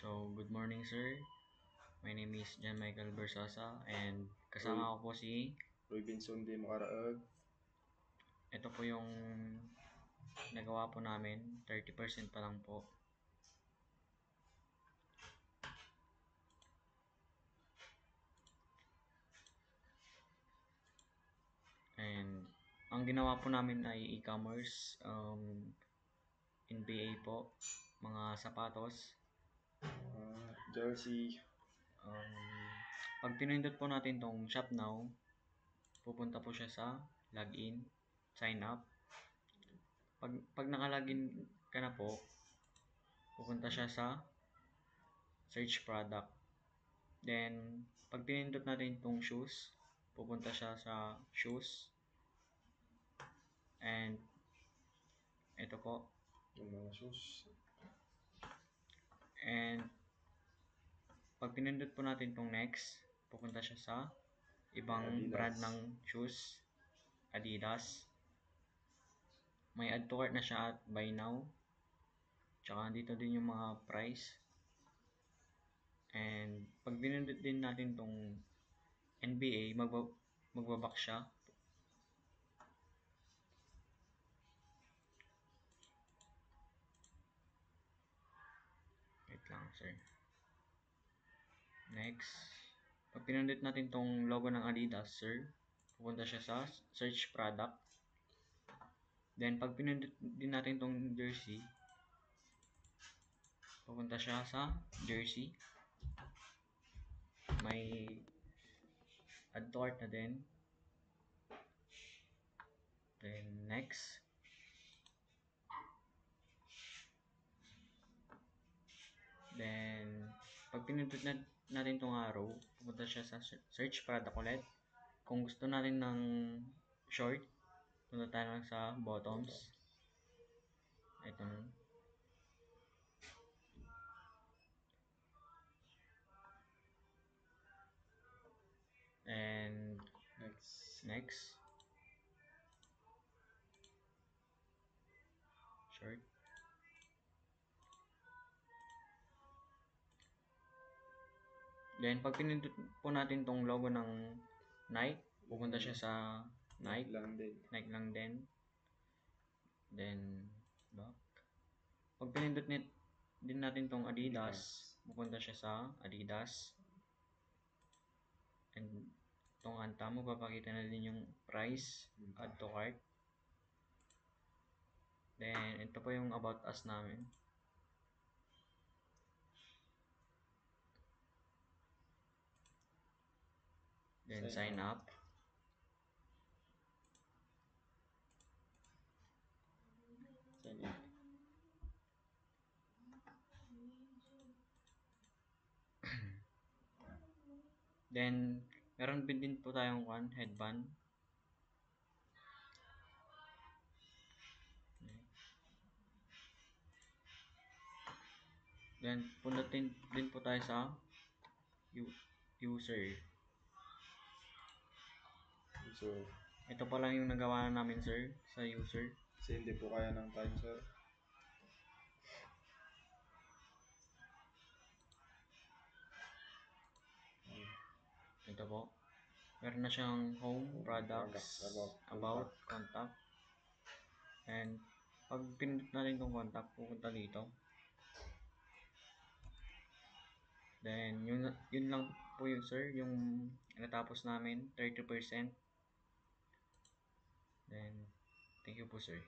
So, good morning sir. My name is John Michael Bersosa and Roy, kasama ko po si Roy Binson di makaraag. ito po yung nagawa po namin, 30% pa lang po. And ang ginawa po namin ay e-commerce, NBA po, mga sapatos. Jersey, Um, Pag pinindot po natin tong shop now, pupunta po siya sa login, sign up. Pag naka-login ka na po, pupunta siya sa search product. Then, pag pinindot natin itong shoes, pupunta siya sa shoes. And, ito po. yung mga shoes. And, pag pinindot po natin itong next, pupunta siya sa ibang Adidas. brand ng shoes. Adidas. May add to cart na siya at buy now. Tsaka dito din yung mga price. And, pag pinindot din natin itong NBA, magbaback siya. Wait lang, sir. Next. Pag pinindot natin tong logo ng Adidas, sir, pupunta siya sa search product. Then, pag pinindot din natin tong jersey, pupunta siya sa jersey. May add to cart na din. Then, next. Then, pag pinindot natin tong arrow, pupunta siya sa search product ulit. Kung gusto natin ng short, punta tayo lang sa bottoms. Ito nun. And next. Short. Then, pag pinindot po natin tong logo ng Nike, pupunta siya sa Nike. Nike lang din. Then, back. Pag pinindot din natin tong Adidas, pupunta siya sa Adidas. And, tong anta mo, papakita na din yung price, add to cart. Then, ito po yung about us namin. Then, sign up. Sign in. Then, meron din po tayong headband. Then, pundutin din po tayo sa user. So, Ito pa lang yung nagawa namin, sir, sa user. kasi hindi po kaya ng time, sir. Ito po. Meron na siyang home, products, about, contact. And, pag pinindot natin itong contact, pupunta dito. Then, yun lang po yun, sir, yung natapos namin, 30%. Then, thank you po, sir.